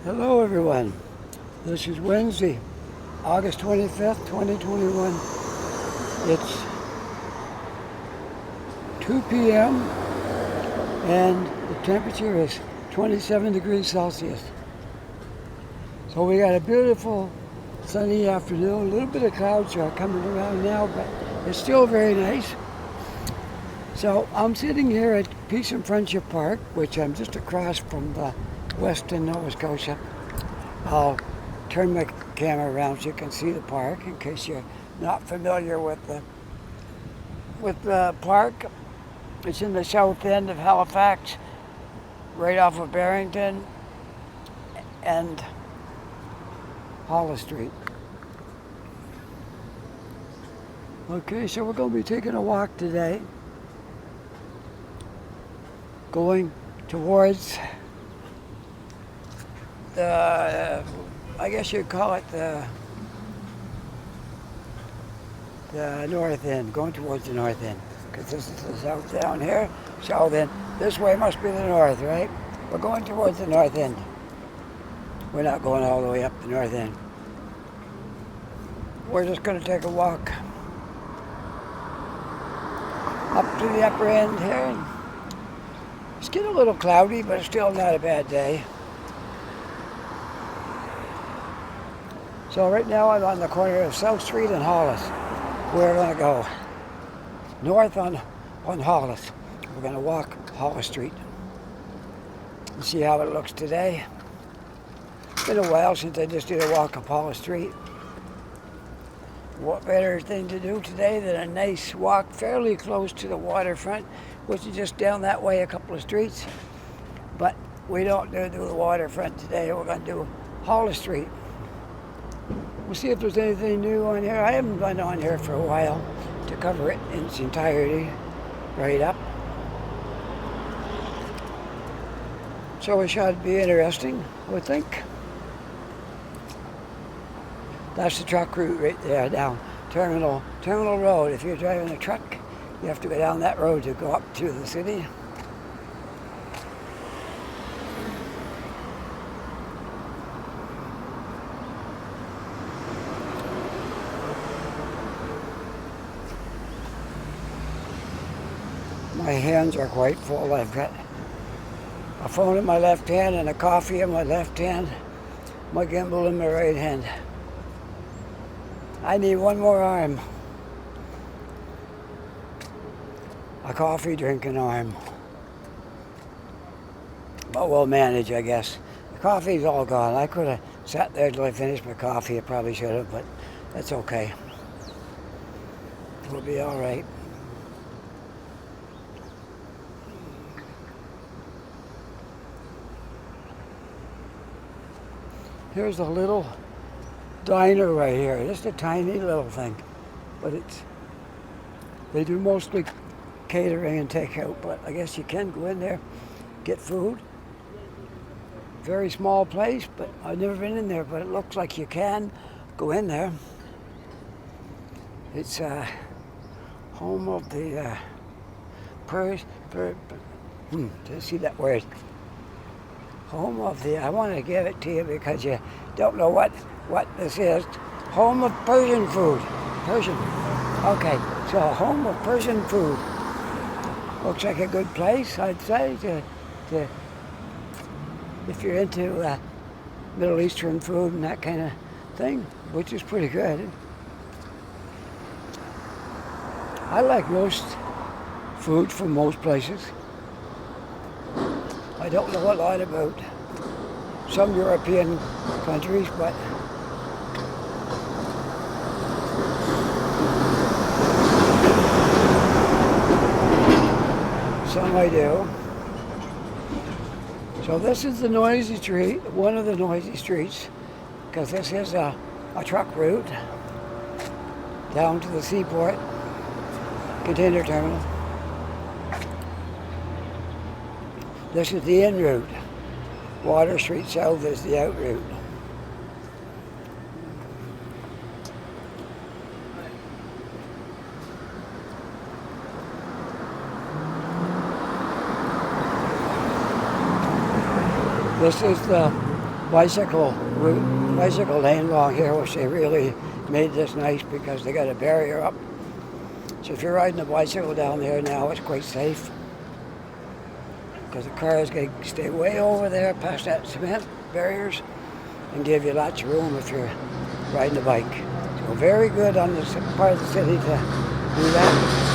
Hello everyone. This is Wednesday, August 25th, 2021. It's 2 p.m. and the temperature is 27 degrees Celsius. So we got a beautiful sunny afternoon. A little bit of clouds are coming around now, but it's still very nice. So I'm sitting here at Peace and Friendship Park, which I'm just across from the Weston, Nova Scotia. I'll turn my camera around so you can see the park in case you're not familiar with the park. It's in the south end of Halifax, right off of Barrington and Hollis Street. Okay, so we're going to be taking a walk today, going towards I guess you'd call it the north end, going towards the north end, because this is the south down here, south end. This way must be the north, right? We're going towards the north end. We're not going all the way up the north end. We're just going to take a walk up to the upper end here. It's getting a little cloudy, but it's still not a bad day. So right now I'm on the corner of South Street and Hollis. We're going to go north on Hollis. We're going to walk Hollis Street and see how it looks today. It's been a while since I just did a walk up Hollis Street. What better thing to do today than a nice walk fairly close to the waterfront, which is just down that way a couple of streets. But we don't do the waterfront today. We're going to do Hollis Street. We'll see if there's anything new on here. I haven't been on here for a while to cover it in its entirety, right up. So it should be interesting, I would think. That's the truck route right there, down Terminal Road. If you're driving a truck, you have to go down that road to go up to the city. My hands are quite full. I've got a phone in my left hand and a coffee in my left hand, my gimbal in my right hand. I need one more arm. A coffee drinking arm. But we'll manage, I guess. The coffee's all gone. I could have sat there till I finished my coffee. I probably should have, but that's okay. It'll be all right. Here's a little diner right here. Just a tiny little thing, but they do mostly catering and takeout, but I guess you can go in there, get food. Very small place, but I've never been in there, but it looks like you can go in there. It's home of the to see that word. Home of the, I want to give it to you because you don't know what this is. Home of Persian food. Persian. Okay, so home of Persian food. Looks like a good place, I'd say, to if you're into Middle Eastern food and that kind of thing, which is pretty good. I like most food from most places. I don't know a lot about some European countries, but some I do. So this is the noisy street, one of the noisy streets, because this is a truck route down to the seaport container terminal. This is the in route. Water Street South is the out route. This is the bicycle route, bicycle lane along here, which they really made this nice because they got a barrier up. So if you're riding a bicycle down there now, it's quite safe because the cars can stay way over there past that cement barriers and give you lots of room if you're riding a bike. So very good on this part of the city to do that.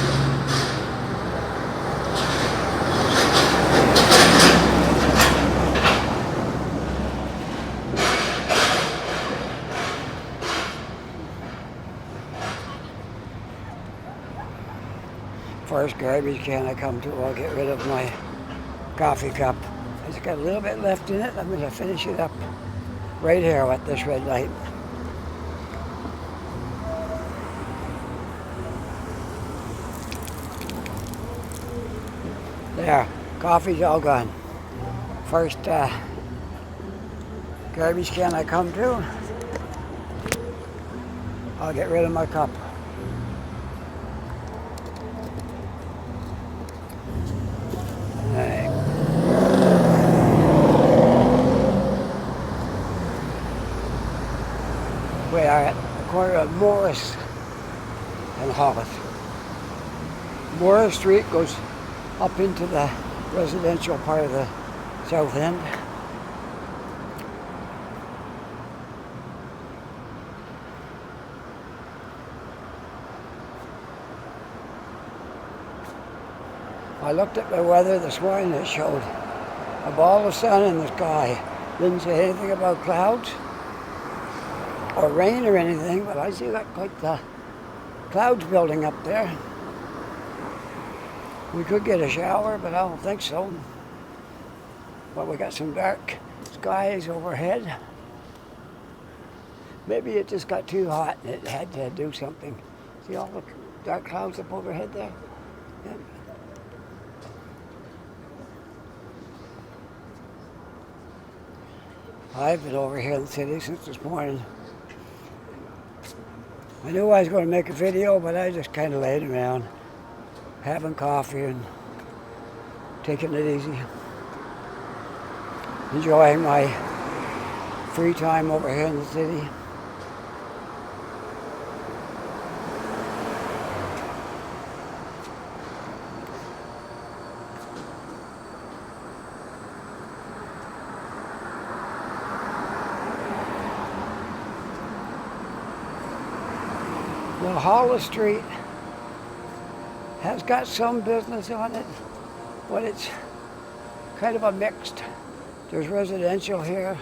First garbage can I come to, I'll get rid of my coffee cup. It's got a little bit left in it. I'm going to finish it up right here at this red light. There, coffee's all gone. First garbage can I come to, I'll get rid of my cup. We are at the corner of Morris and Hollis. Morris Street goes up into the residential part of the south end. I looked at the weather this morning. It showed a ball of sun in the sky. Didn't say anything about clouds or rain or anything, but I see got quite the clouds building up there. We could get a shower, but I don't think so. But we got some dark skies overhead. Maybe it just got too hot and it had to do something. See all the dark clouds up overhead there? Yeah. I've been over here in the city since this morning. I knew I was going to make a video, but I just kind of laid around, having coffee and taking it easy. Enjoying my free time over here in the city. Well, Hollis Street has got some business on it, but it's kind of a mixed. There's residential here,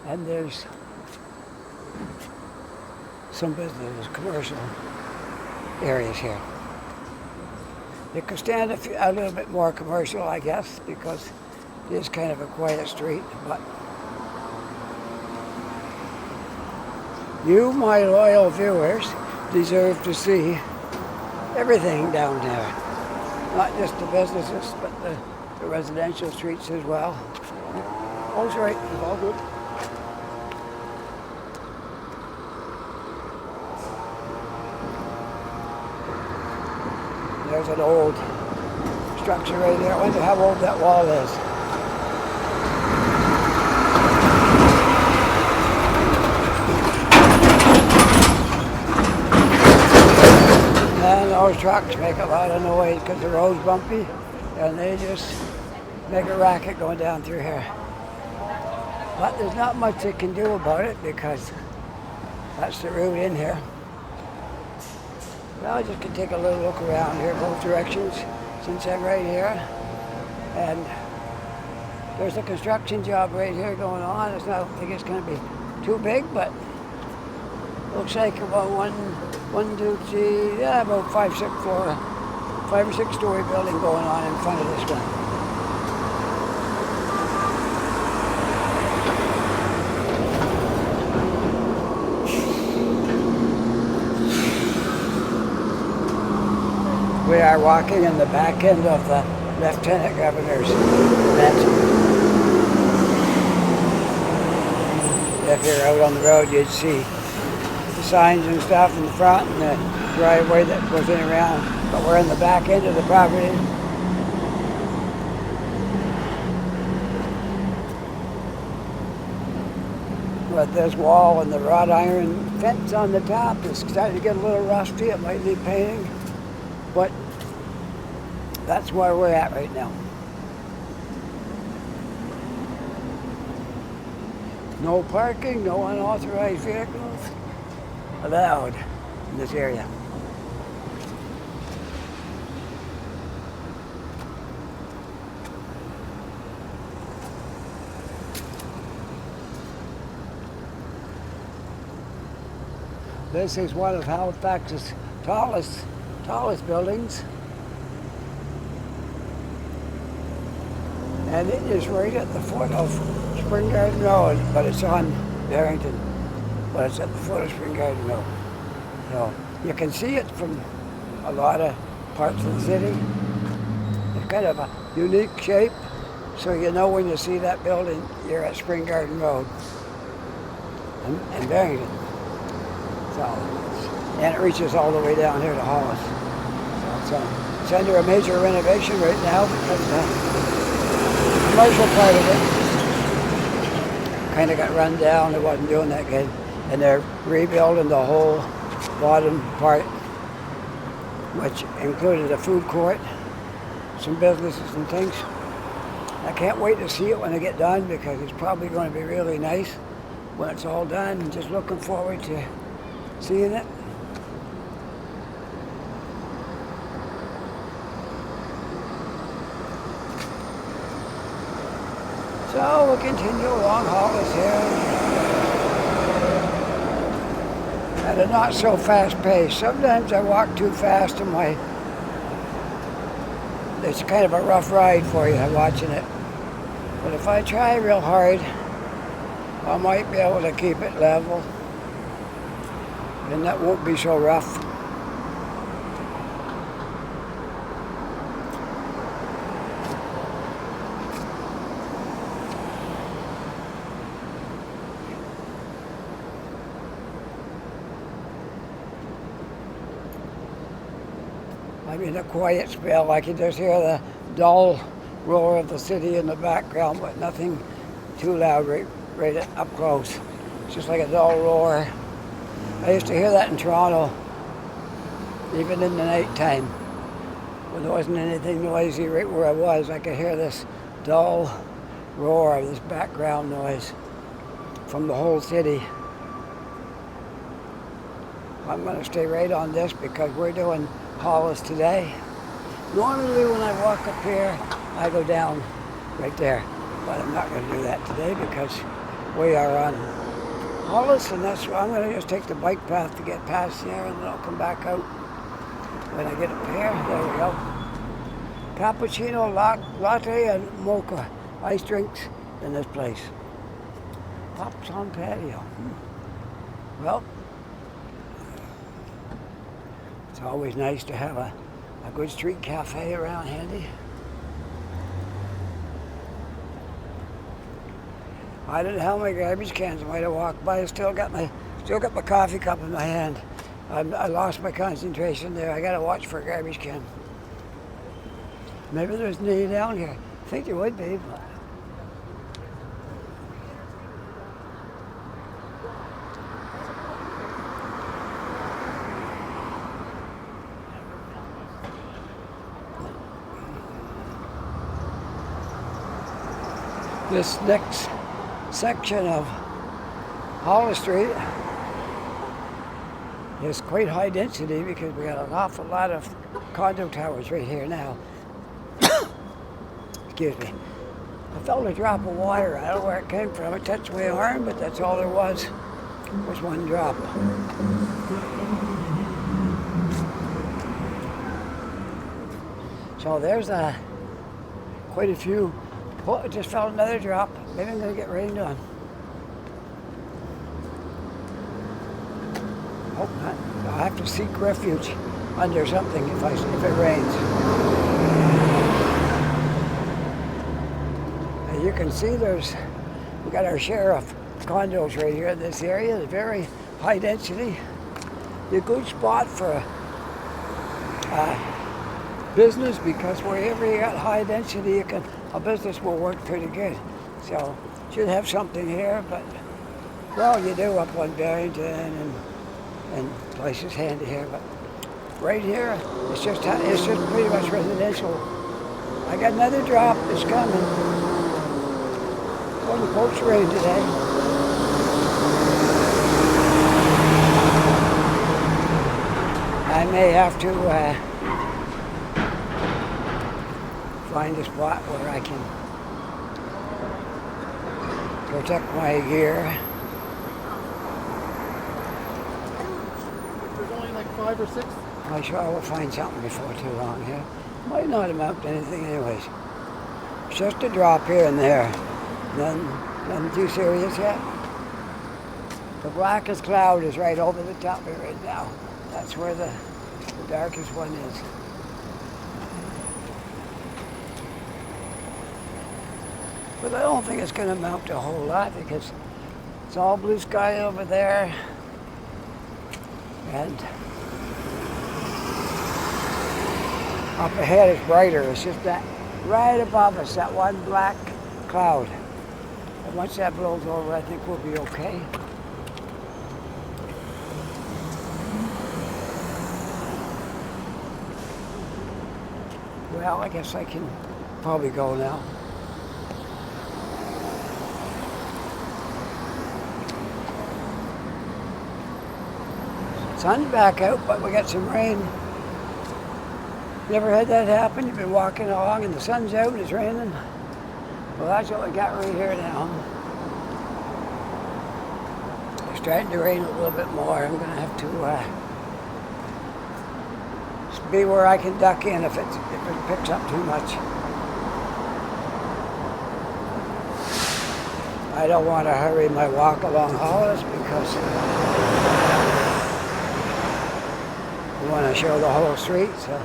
and there's some business, commercial areas here. It could stand a little bit more commercial, I guess, because it is kind of a quiet street, but you, my loyal viewers, deserve to see everything down there. Not just the businesses, but the residential streets as well. All's right, it's all good. There's an old structure right there. I wonder how old that wall is. And those trucks make a lot of noise because the road's bumpy, and they just make a racket going down through here. But there's not much they can do about it because that's the route in here. Well, I just can take a little look around here both directions since I'm right here. And there's a construction job right here going on. I don't think it's going to be too big, but looks like about one, two, three, yeah, about 5 or 6 story building going on in front of this one. We are walking in the back end of the Lieutenant Governor's mansion. If you're out on the road, you'd see the signs and stuff in the front and the driveway that goes in around. But we're in the back end of the property. with this wall and the wrought iron fence on the top is starting to get a little rusty. It might need painting, but that's where we're at right now. No parking, no unauthorized vehicles allowed in this area. This is one of Halifax's tallest buildings. And it is right at the foot of Spring Garden Road, but it's on Barrington. But it's at the foot of Spring Garden Road. So you can see it from a lot of parts of the city. It's kind of a unique shape, so you know when you see that building, you're at Spring Garden Road and Barrington. So, and it reaches all the way down here to Hollis. So it's under a major renovation right now because the commercial part of it kind of got run down. It wasn't doing that good. And they're rebuilding the whole bottom part, which included a food court, some businesses and things. I can't wait to see it when I get done because it's probably going to be really nice when it's all done. I'm just looking forward to seeing it. So we'll continue along Hollis here at a not so fast pace. Sometimes I walk too fast and it's kind of a rough ride for you watching it. But if I try real hard, I might be able to keep it level. And that won't be so rough. I'm in a quiet spell. I can just hear the dull roar of the city in the background, but nothing too loud right up close. It's just like a dull roar. I used to hear that in Toronto, even in the night time. When there wasn't anything noisy right where I was, I could hear this dull roar, this background noise from the whole city. I'm going to stay right on this because we're doing Hollis today. Normally when I walk up here, I go down right there, but I'm not going to do that today because we are on Hollis, and that's why I'm going to just take the bike path to get past there, and then I'll come back out when I get up here. There we go. Cappuccino, latte, and mocha. Ice drinks in this place. Pops on patio. Well, it's always nice to have a good street cafe around handy. I didn't have my garbage cans. I might have walked by. I still got my coffee cup in my hand. I lost my concentration there. I got to watch for a garbage can. Maybe there's any down here. I think there would be, but this next section of Hollis Street is quite high density because we got an awful lot of condo towers right here now. Excuse me. I felt a drop of water. I don't know where it came from. It touched my arm, but that's all there was one drop. So there's quite a few. Oh, I just felt another drop. Maybe I'm going to get rained on. Hope not. I'll have to seek refuge under something if it rains. As you can see, we got our share of condos right here in this area. It's very high density. It's a good spot for business because wherever you got high density, a business will work pretty good. So should have something here, but Well, you do up on Barrington and places handy here, but right here, it's just pretty much residential. I got another drop that's coming. Going to poach rain today. I may have to find a spot where I can protect my gear. There's only like 5 or 6. I'm sure I will find something before too long here. Might not amount to anything anyways. It's just a drop here and there. Nothing too serious yet. The blackest cloud is right over the top of it right now. That's where the darkest one is. But I don't think it's going to amount to a whole lot because it's all blue sky over there. And up ahead is brighter. It's just that right above us, that one black cloud. And once that blows over, I think we'll be okay. Well, I guess I can probably go now. Sun's back out, but we got some rain. Never had that happen? You've been walking along and the sun's out and it's raining? Well, that's what we got right here now. It's starting to rain a little bit more. I'm going to have to be where I can duck in if it picks up too much. I don't want to hurry my walk along Hollis because we want to show the whole street. So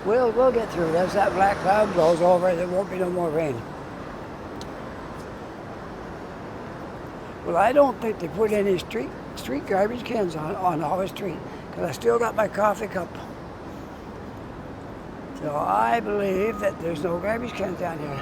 we'll get through. As that black cloud blows over, there won't be no more rain. Well, I don't think they put any street garbage cans on Hollis Street because I still got my coffee cup. So I believe that there's no garbage cans down here.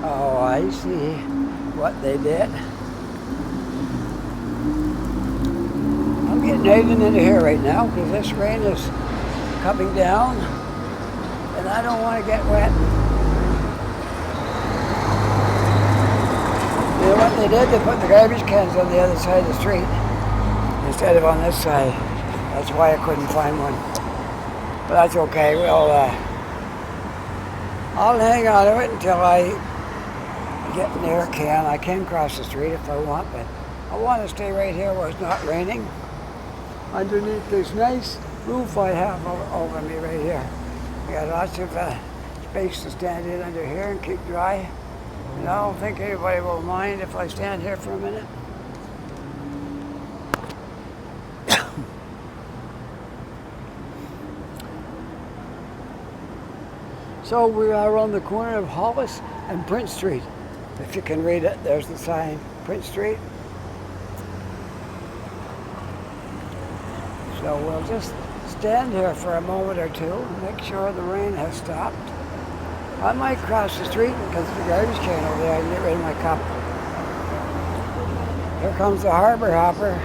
Oh, I see what they did. I'm getting even into here right now because this rain is coming down and I don't want to get wet. You know what they did? They put the garbage cans on the other side of the street instead of on this side. That's why I couldn't find one. But that's okay. I'll hang on to it until I get near a can. I can cross the street if I want, but I want to stay right here where it's not raining. Underneath this nice roof I have over me right here. I got lots of space to stand in under here and keep dry. And I don't think anybody will mind if I stand here for a minute. So we are on the corner of Hollis and Prince Street. If you can read it, there's the sign, Prince Street. So we'll just stand here for a moment or two and make sure the rain has stopped. I might cross the street because the garbage can over there, I can get rid of my cup. Here comes the harbor hopper.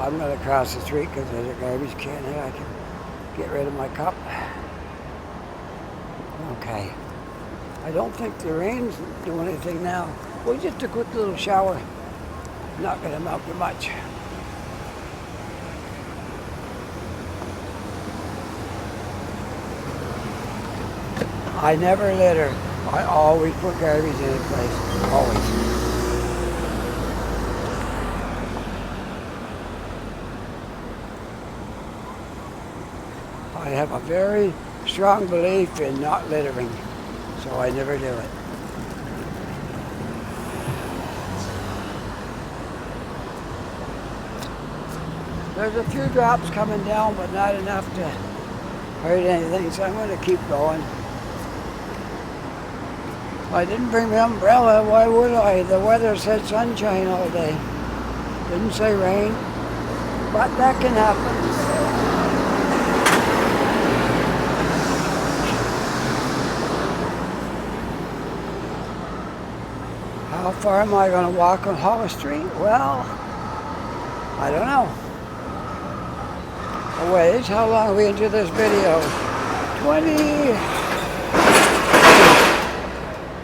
I'm going to cross the street because there's a garbage can here. I can get rid of my cup. Okay. I don't think the rain's doing anything now. Well, just a quick little shower. Not going to amount to much. I never litter. I always put garbage in its place. Always. I have a very strong belief in not littering, so I never do it. There's a few drops coming down, but not enough to hurt anything, so I'm going to keep going. I didn't bring my umbrella, why would I? The weather said sunshine all day. Didn't say rain, but that can happen. How far am I going to walk on Hollis Street? Well, I don't know. A ways. How long are we into this video? 20.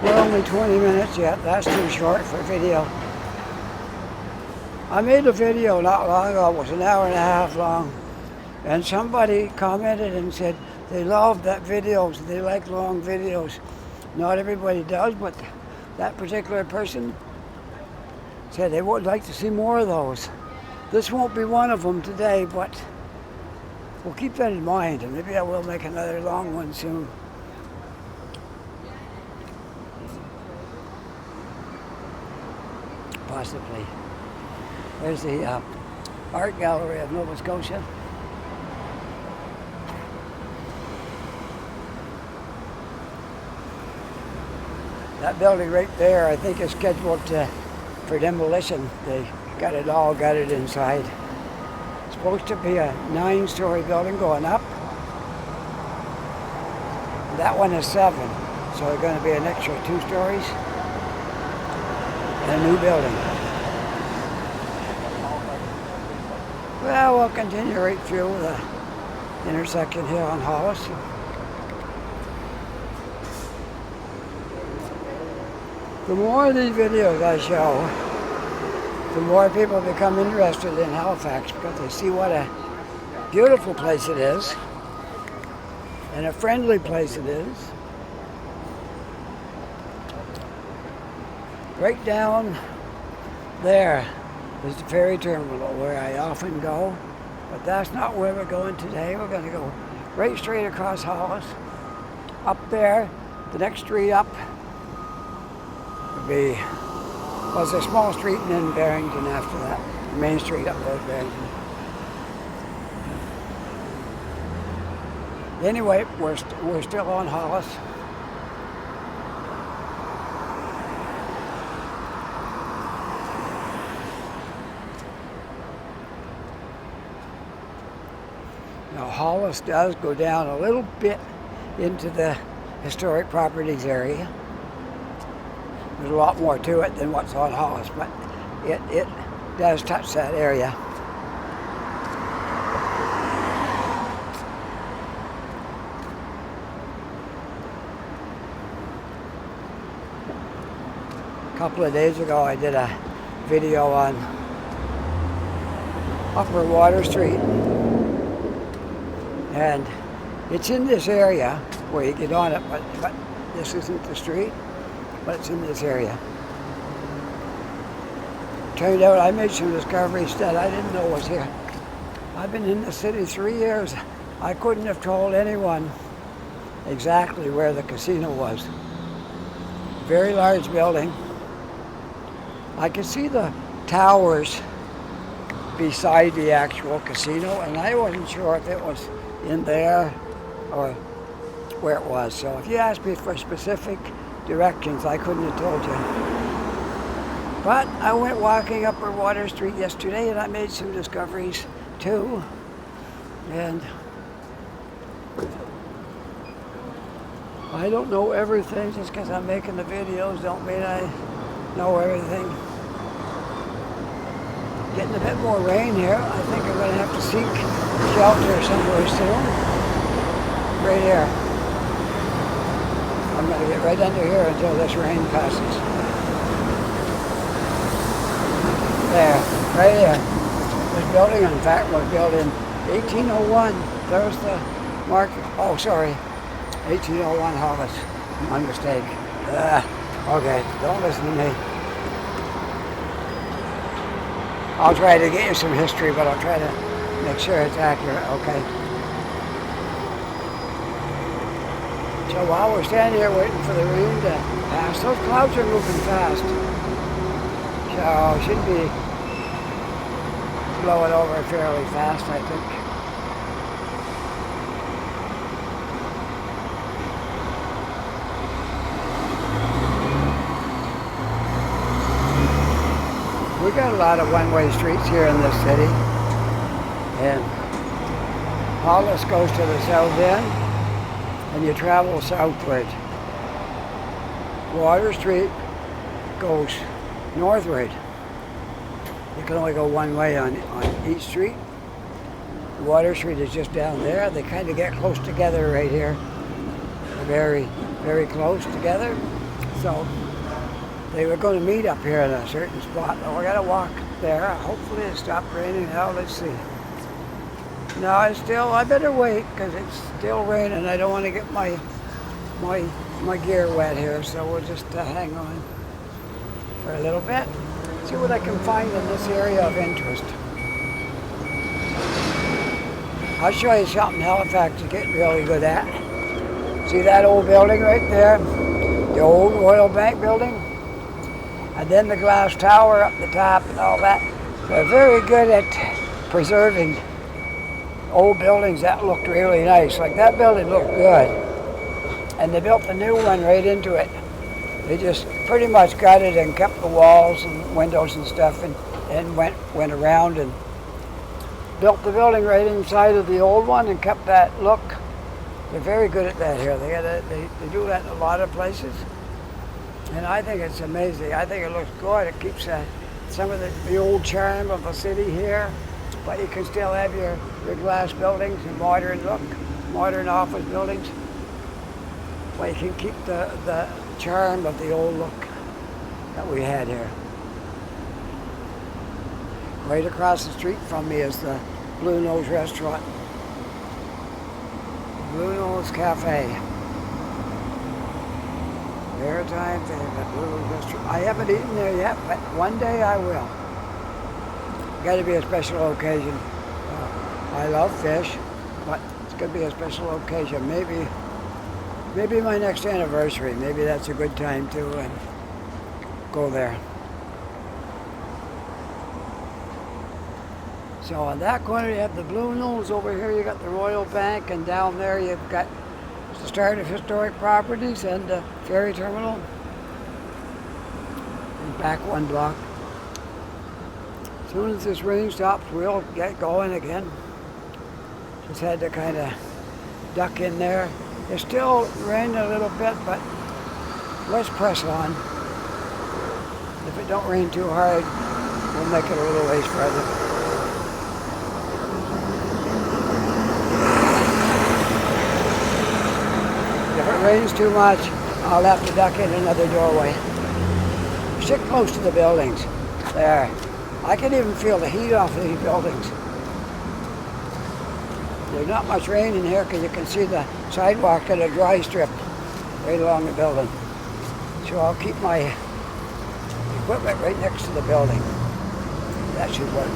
We're only 20 minutes yet. That's too short for video. I made a video not long ago. It was an hour and a half long. And somebody commented and said they loved that videos. They like long videos. Not everybody does, but that particular person said they would like to see more of those. This won't be one of them today, but we'll keep that in mind, and maybe I will make another long one soon. Possibly. There's the Art Gallery of Nova Scotia. That building right there, I think, is scheduled for demolition. They got it all gutted inside. It's supposed to be a 9-story building going up. That one is 7, so there's going to be an extra 2 stories and a new building. Well, we'll continue right through the intersection here on Hollis. The more of these videos I show, the more people become interested in Halifax because they see what a beautiful place it is and a friendly place it is. Right down there is the ferry terminal where I often go, but that's not where we're going today. We're going to go right straight across Hollis. Up there, the next street up, was a small street, and then Barrington after that. Main Street up there, Barrington. Anyway, we're still on Hollis. Now Hollis does go down a little bit into the historic properties area. There's a lot more to it than what's on Hollis, but it does touch that area. A couple of days ago I did a video on Upper Water Street, and it's in this area where you get on it, but this isn't the street. But it's in this area. Turned out I made some discoveries that I didn't know was here. I've been in the city 3 years. I couldn't have told anyone exactly where the casino was. Very large building. I could see the towers beside the actual casino, and I wasn't sure if it was in there or where it was. So if you asked me for specific directions, I couldn't have told you. But I went walking Upper Water Street yesterday and I made some discoveries too. And I don't know everything. Just because I'm making the videos don't mean I know everything. Getting a bit more rain here. I think I'm going to have to seek shelter somewhere soon. Right here. I'm going to get right under here until this rain passes. There, right here. This building, in fact, was built in 1801. There's the marker. Oh, sorry. 1801 Hollis. My mistake. Okay, don't listen to me. I'll try to get you some history, but I'll try to make sure it's accurate, okay? So while we're standing here waiting for the rain to pass, those clouds are moving fast. So it should be blowing over fairly fast, I think. We got a lot of one-way streets here in this city. And Hollis goes to the south end, and you travel southward. Water Street goes northward. You can only go one way on each street. Water Street is just down there. They kind of get close together right here. They're very, very close together. So they were going to meet up here in a certain spot. But we're going to walk there. Hopefully it stopped raining now. Let's see. No, it's still, I better wait because it's still raining. I don't want to get my gear wet here. So we'll just hang on for a little bit. See what I can find in this area of interest. I'll show you something Halifax is getting really good at. See that old building right there? The old Royal Bank building? And then the glass tower up the top and all that. They're very good at preserving old buildings that looked really nice. Like that building looked good. And they built the new one right into it. They just pretty much got it and kept the walls and windows and stuff and went around and built the building right inside of the old one and kept that look. They're very good at that here. They do that in a lot of places. And I think it's amazing. I think it looks good. It keeps some of the old charm of the city here, but you can still have your glass buildings and modern look, modern office buildings. But you can keep the charm of the old look that we had here. Right across the street from me is the Blue Nose Restaurant. Blue Nose Cafe. Maritime favorite Blue Nose Restaurant. I haven't eaten there yet, but one day I will. Got to be a special occasion. I love fish, but it's going to be a special occasion. Maybe my next anniversary. Maybe that's a good time to go there. So on that corner you have the Blue Nose. Over here you got the Royal Bank, and down there you've got the start of historic properties and the ferry terminal. And back one block. As soon as this rain stops, we'll get going again. Just had to kind of duck in there. It's still raining a little bit, but let's press on. If it don't rain too hard, we'll make it a little ways further. If it rains too much, I'll have to duck in another doorway. Sit close to the buildings. There. I can even feel the heat off of these buildings. There's not much rain in here because you can see the sidewalk and a dry strip right along the building. So I'll keep my equipment right next to the building. That should work.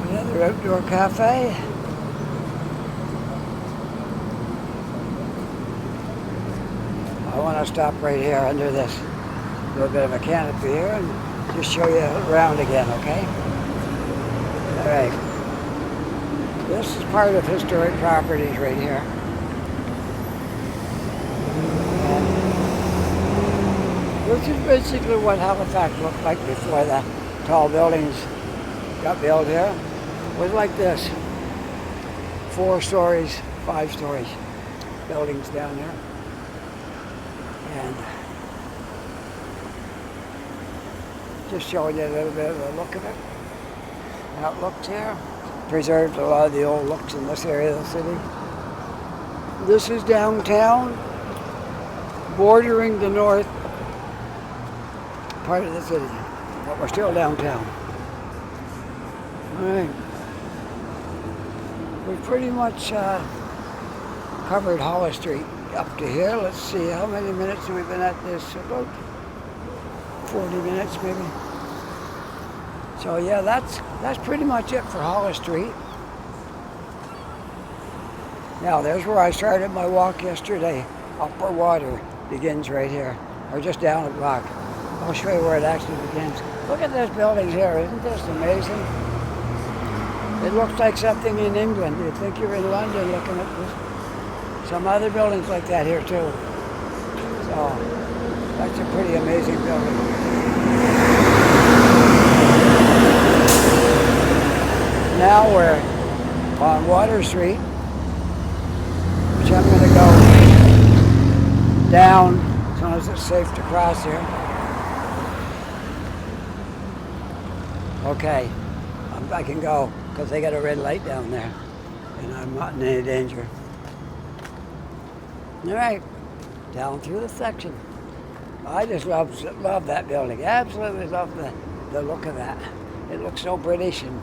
Another outdoor cafe. I want to stop right here under this little bit of a canopy here and just show you around again, okay? All right. This is part of historic properties right here. Which is basically what Halifax looked like before the tall buildings got built here. It was like this. 4 stories, 5 stories buildings down there. And just showing you a little bit of the look of it. How it looks here. preserved a lot of the old looks in this area of the city. This is downtown, bordering the north part of the city, but we're still downtown. All right. We've pretty much covered Hollis Street up to here. Let's see, how many minutes have we been at this? About 40 minutes maybe. So yeah, that's pretty much it for Hollis Street. Now there's where I started my walk yesterday. Upper Water begins right here, or just down a block. I'll show you where it actually begins. Look at this building here, isn't this amazing? It looks like something in England. You'd think you're in London looking at this. Some other buildings like that here too. So that's a pretty amazing building. Now we're on Water Street, which I'm going to go down as long as it's safe to cross here. Okay, I can go because they got a red light down there and I'm not in any danger. All right, down through the section. I just love that building. Absolutely love the look of that. It looks so British, and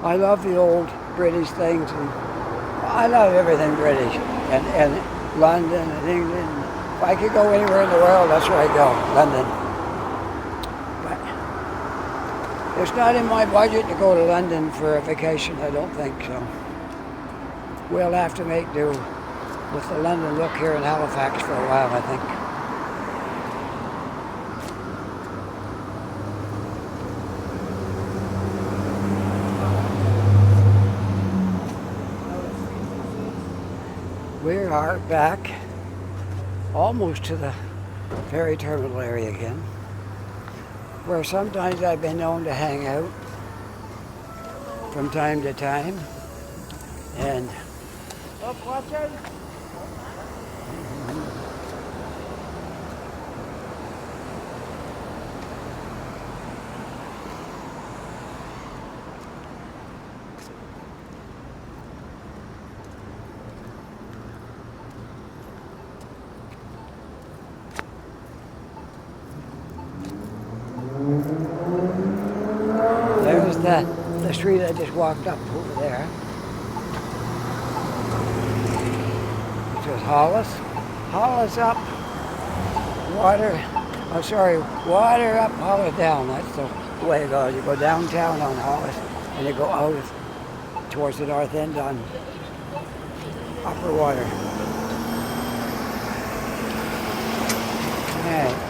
I love the old British things, and I love everything British, and London and England. If I could go anywhere in the world, that's where I'd go, London. But it's not in my budget to go to London for a vacation, I don't think so. We'll have to make do with the London look here in Halifax for a while, I think. We are back almost to the ferry terminal area again, where sometimes I've been known to hang out from time to time. And watch out. There's the street I just walked up over there, which is Hollis. Hollis up, water up, Hollis down. That's the way it goes. You go downtown on Hollis and you go out towards the north end on Upper Water. All right.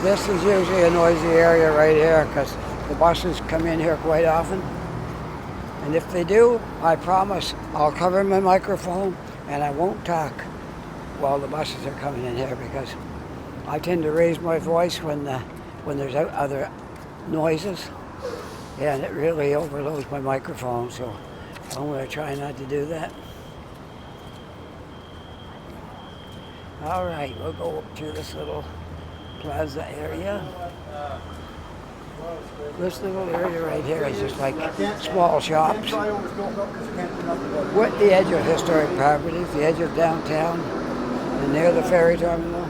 This is usually a noisy area right here because the buses come in here quite often. And if they do, I promise I'll cover my microphone and I won't talk while the buses are coming in here, because I tend to raise my voice when there's other noises, and it really overloads my microphone, so I'm going to try not to do that. All right, we'll go up to this little plaza area. This little area right here is just like small shops. We're at the edge of historic properties, the edge of downtown, and near the ferry terminal.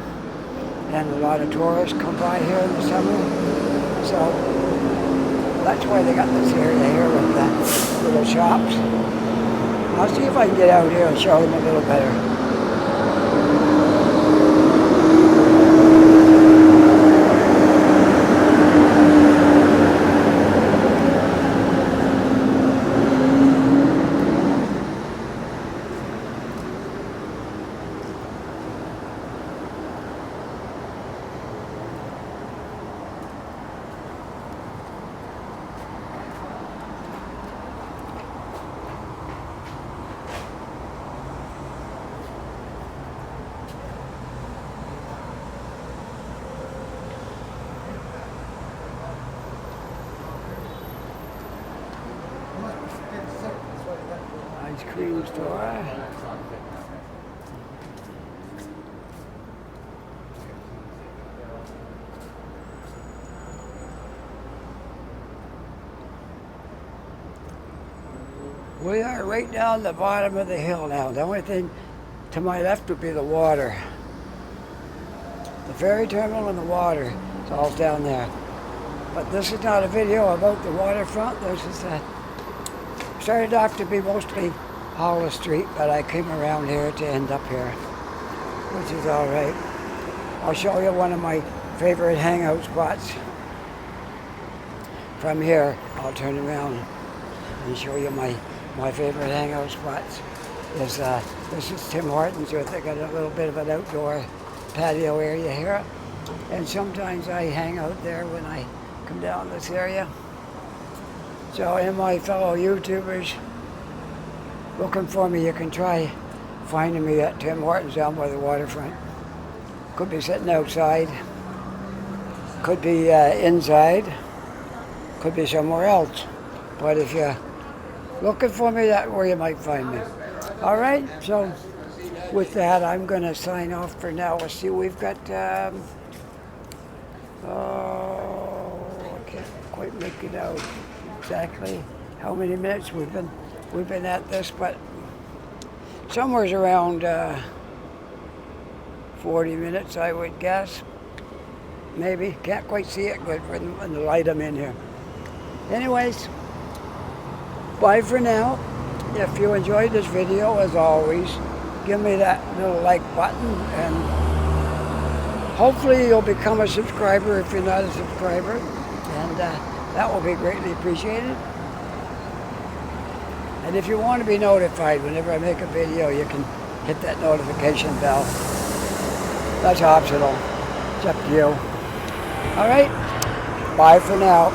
And a lot of tourists come by here in the summer. So that's why they got this area here with the little shops. I'll see if I can get out here and show them a little better. Ice cream store. We are right down the bottom of the hill now. The only thing to my left would be the water. The ferry terminal and the water. It's all down there. But this is not a video about the waterfront. This is started off to be mostly Hollis Street, but I came around here to end up here, which is all right. I'll show you one of my favorite hangout spots. From here, I'll turn around and show you my favorite hangout spots. This is Tim Hortons. They got a little bit of an outdoor patio area here, and sometimes I hang out there when I come down this area. So, and my fellow YouTubers looking for me, you can try finding me at Tim Hortons down by the waterfront. Could be sitting outside, could be inside, could be somewhere else. But if you're looking for me, that's where you might find me. All right, so with that, I'm going to sign off for now. Let's see, we've got, I can't quite make it out exactly how many minutes we've been at this, but somewhere's around 40 minutes, I would guess. Maybe. Can't quite see it good when the light I'm in here. Anyways, bye for now. If you enjoyed this video, as always, give me that little like button, and hopefully you'll become a subscriber if you're not a subscriber, and that will be greatly appreciated. And if you want to be notified whenever I make a video, you can hit that notification bell. That's optional. It's up to you. All right, bye for now.